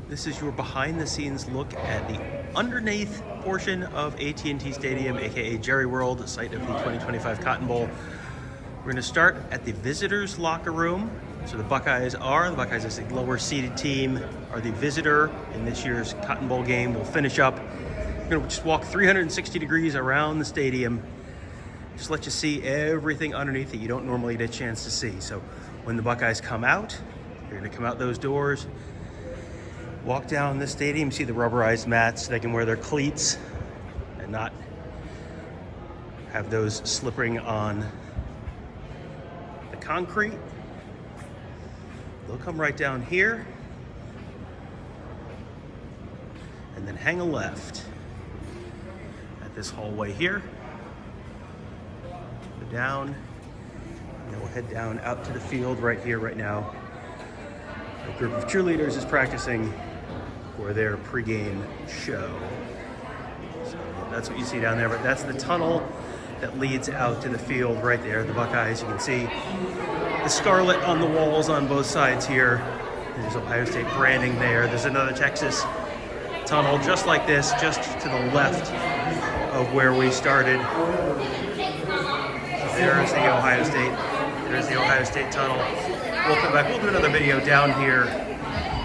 This is your behind-the-scenes look at the underneath portion of AT&T Stadium, aka Jerry World, site of the 2025 Cotton Bowl. We're going to start at the visitors' locker room. So the Buckeyes is the lower seeded team, are the visitor in this year's Cotton Bowl game. We'll finish up. We're going to just walk 360 degrees around the stadium. Just let you see everything underneath that you don't normally get a chance to see. So when the Buckeyes come out, you're going to come out those doors, walk down the stadium, see the rubberized mats so they can wear their cleats and not have those slipping on the concrete. They'll come right down here and then hang a left at this hallway here. Go down, and then we'll head down out to the field right here, right now. A group of cheerleaders is practicing for their pregame show. So that's what you see down there, but that's the tunnel that leads out to the field right there. The Buckeyes, you can see the scarlet on the walls on both sides here. There's Ohio State branding there. There's another Texas tunnel just like this, just to the left of where we started. So there's the Ohio State. There's the Ohio State tunnel. We'll come back. We'll do another video down here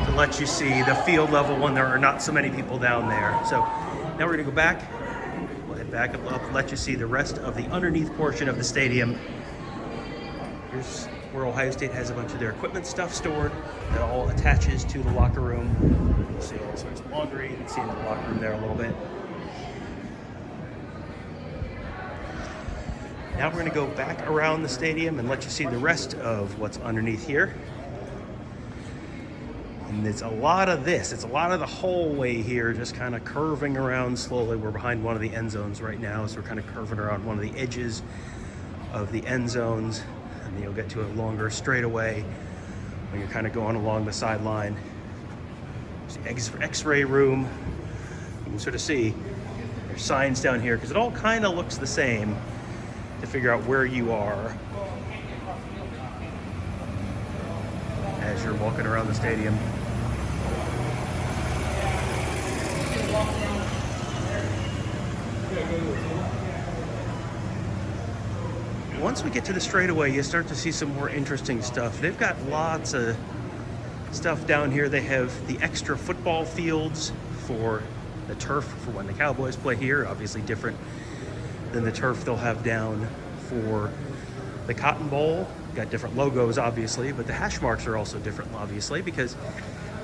to let you see the field level when there are not so many people down there. So now we're going to go back. We'll head back up, let you see the rest of the underneath portion of the stadium. Here's where Ohio State has a bunch of their equipment stuff stored that all attaches to the locker room. You'll see all sorts of laundry. You can see in the locker room there a little bit. Now we're going to go back around the stadium and let you see the rest of what's underneath here. And it's a lot of this. It's a lot of the hallway here just kind of curving around slowly. We're behind one of the end zones right now, so we're kind of curving around one of the edges of the end zones. And then you'll get to a longer straightaway when you're kind of going along the sideline. There's the X-ray room. You can sort of see there's signs down here because it all kind of looks the same to figure out where you are as you're walking around the stadium. Once we get to the straightaway, you start to see some more interesting stuff. They've got lots of stuff down here. They have the extra football fields for the turf for when the Cowboys play here, obviously different than the turf they'll have down for the Cotton Bowl. Got different logos, obviously, but the hash marks are also different, obviously, because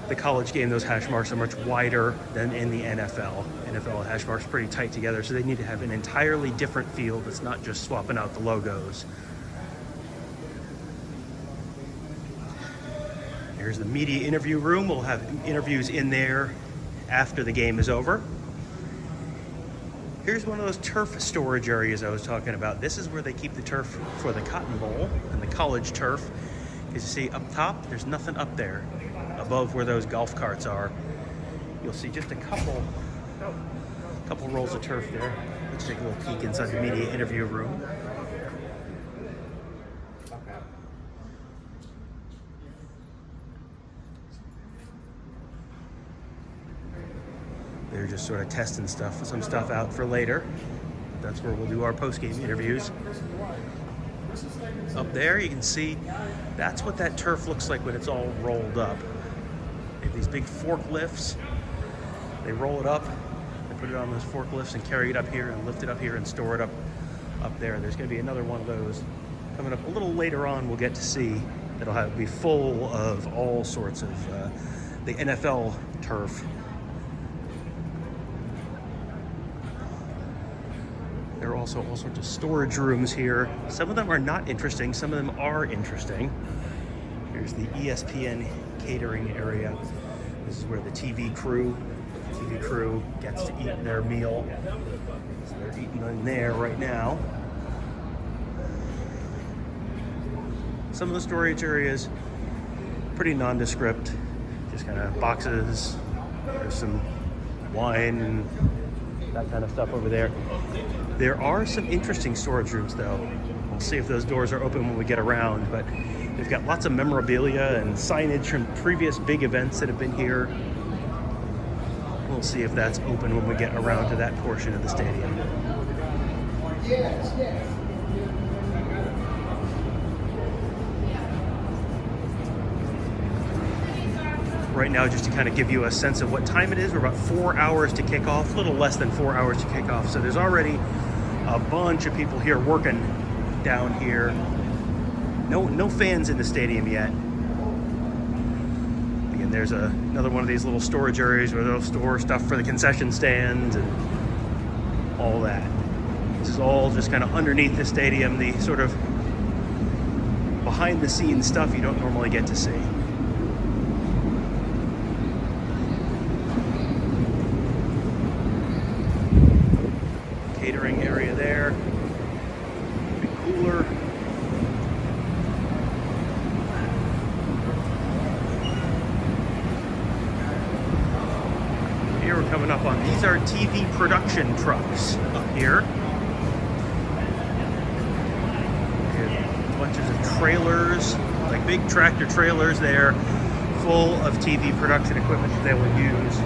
the college game, those hash marks are much wider than in the NFL. NFL hash marks are pretty tight together, so they need to have an entirely different field that's not just swapping out the logos. Here's the media interview room. We'll have interviews in there after the game is over. Here's one of those turf storage areas I was talking about. This is where they keep the turf for the Cotton Bowl and the college turf. As you see up top, there's nothing up there above where those golf carts are. You'll see just a couple rolls of turf there. Let's take a little peek inside the media interview room. They're just sort of testing some stuff out for later. That's where we'll do our post-game interviews. Up there, you can see that's what that turf looks like when it's all rolled up. They have these big forklifts. They roll it up, they put it on those forklifts and carry it up here and lift it up here and store it up there. There's going to be another one of those coming up a little later on. We'll get to see that'll be full of all sorts of the NFL turf. There are also all sorts of storage rooms here. Some of them are not interesting, some of them are interesting. Here's the ESPN Catering area. This is where the TV crew gets to eat their meal. So they're eating in there right now. Some of the storage areas, pretty nondescript, just kind of boxes. There's some wine and that kind of stuff over there. There are some interesting storage rooms though. We'll see if those doors are open when we get around, but they've got lots of memorabilia and signage from previous big events that have been here. We'll see if that's open when we get around to that portion of the stadium. Right now, just to kind of give you a sense of what time it is, we're about 4 hours to kick off, a little less than 4 hours to kick off. So there's already a bunch of people here working down here. No fans in the stadium yet. Again, there's another one of these little storage areas where they'll store stuff for the concession stands and all that. This is all just kind of underneath the stadium, the sort of behind the scenes stuff you don't normally get to see. Catering area there, big cooler. Here we're coming up on, these are TV production trucks up here. We have bunches of trailers, like big tractor trailers there, full of TV production equipment that they will use.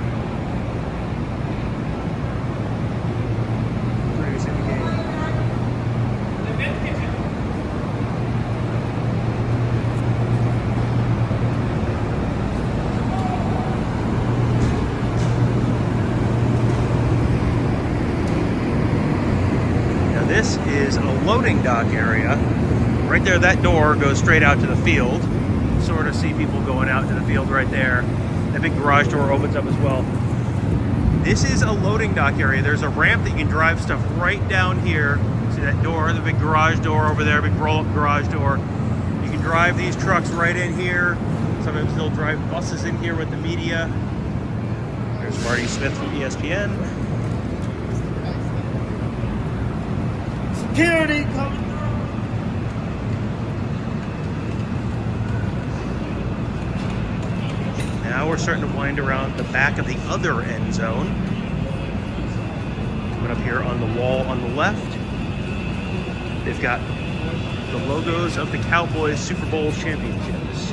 This is a loading dock area. Right there, that door goes straight out to the field. Sort of see people going out to the field right there. That big garage door opens up as well. This is a loading dock area. There's a ramp that you can drive stuff right down here. See that door, the big garage door over there, big roll-up garage door. You can drive these trucks right in here. Sometimes they'll drive buses in here with the media. There's Marty Smith from ESPN. Security coming through. Now we're starting to wind around the back of the other end zone. Coming up here on the wall on the left, they've got the logos of the Cowboys Super Bowl championships.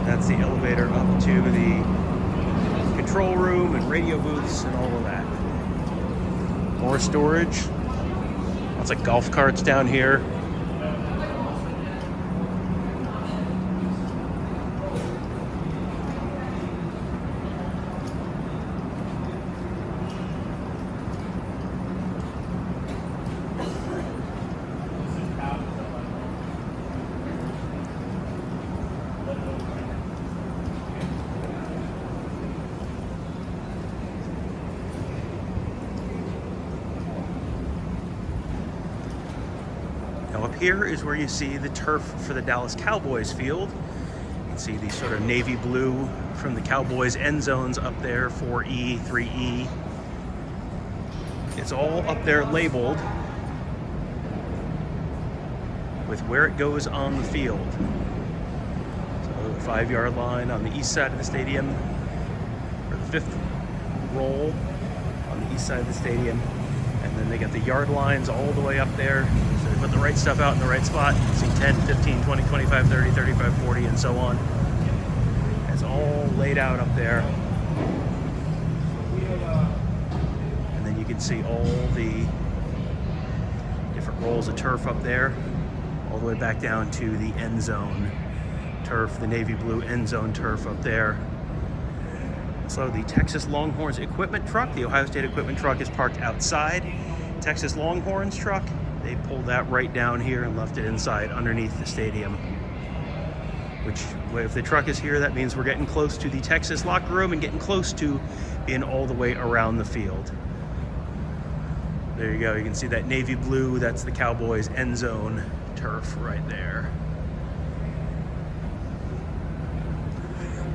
That's the elevator up to the control room and radio booths and all of that. More storage. Lots of golf carts down here. Now up here is where you see the turf for the Dallas Cowboys field. You can see the sort of navy blue from the Cowboys end zones up there, 4E, 3E. It's all up there labeled with where it goes on the field. So the 5-yard line on the east side of the stadium, or the 5th roll on the east side of the stadium. And then they got the yard lines all the way up there. So they put the right stuff out in the right spot. You see 10, 15, 20, 25, 30, 35, 40, and so on. It's all laid out up there. And then you can see all the different rolls of turf up there, all the way back down to the end zone turf, the navy blue end zone turf up there. So the Texas Longhorns equipment truck, the Ohio State equipment truck, is parked outside. Texas Longhorns truck, they pulled that right down here and left it inside underneath the stadium. Which, if the truck is here, that means we're getting close to the Texas locker room and getting close to being all the way around the field. There you go, you can see that navy blue, that's the Cowboys end zone turf right there.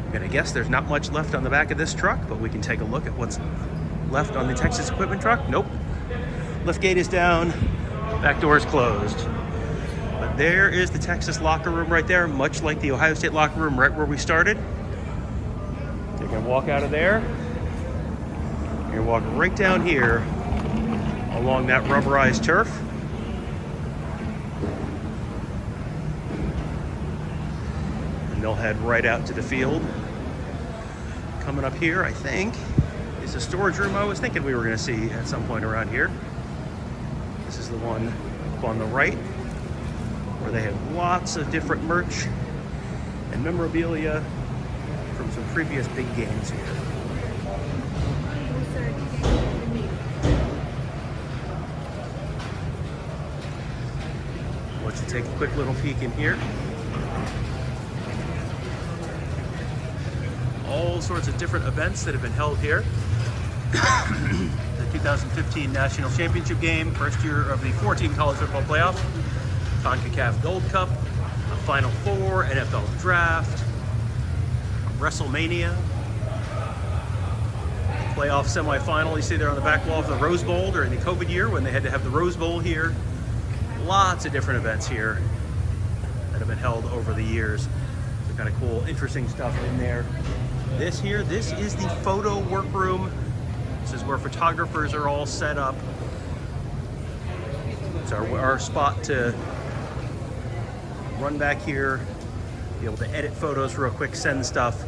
I'm gonna guess there's not much left on the back of this truck, but we can take a look at what's left on the Texas equipment truck. Nope. Lift gate is down, back door is closed. But There is the Texas locker room right there, much like the Ohio State locker room right where we started. You're gonna walk out of there. You're gonna walk right down here along that rubberized turf. And they'll head right out to the field. Coming up here, I think, is the storage room I was thinking we were gonna see at some point around here. This is the one up on the right, where they have lots of different merch and memorabilia from some previous big games here. Why don't you take a quick little peek in here. All sorts of different events that have been held here. The 2015 National Championship game, first year of the 14 college football playoff, CONCACAF Gold Cup, a Final Four, NFL Draft, WrestleMania, playoff semifinal. You see there on the back wall of the Rose Bowl during the COVID year when they had to have the Rose Bowl here. Lots of different events here that have been held over the years. So kind of cool, interesting stuff in there. This is the photo workroom. This is where photographers are all set up. It's our spot to run back here, be able to edit photos real quick, send stuff,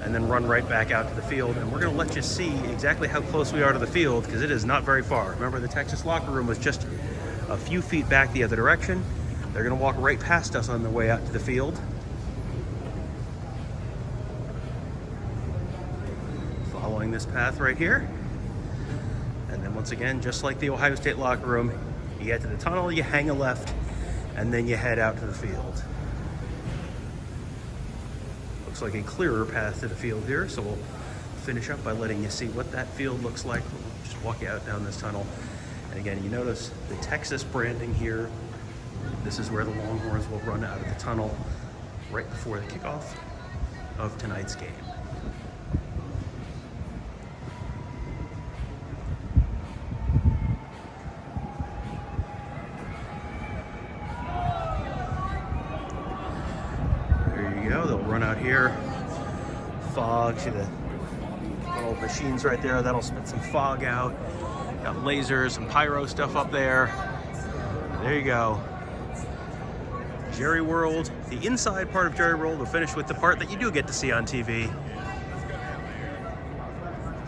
and then run right back out to the field. And we're gonna let you see exactly how close we are to the field, because it is not very far. Remember, the Texas locker room was just a few feet back the other direction. They're gonna walk right past us on their way out to the field. Following this path right here. And then once again, just like the Ohio State locker room, you get to the tunnel, you hang a left, and then you head out to the field. Looks like a clearer path to the field here, so we'll finish up by letting you see what that field looks like. We'll just walk you out down this tunnel. And again, you notice the Texas branding here. This is where the Longhorns will run out of the tunnel right before the kickoff of tonight's game. They'll run out here, fog, see the little machines right there, that'll spit some fog out. Got lasers and pyro stuff up there. There you go. Jerry World, the inside part of Jerry World will finish with the part that you do get to see on TV.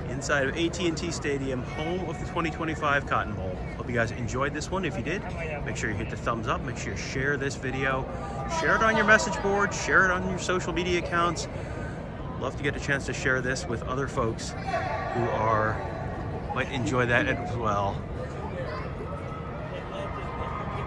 Inside of AT&T Stadium, home of the 2025 Cotton Bowl. Hope you guys enjoyed this one. If you did, make sure you hit the thumbs up. Make sure you share this video. Share it on your message board. Share it on your social media accounts. Love to get a chance to share this with other folks who might enjoy that as well.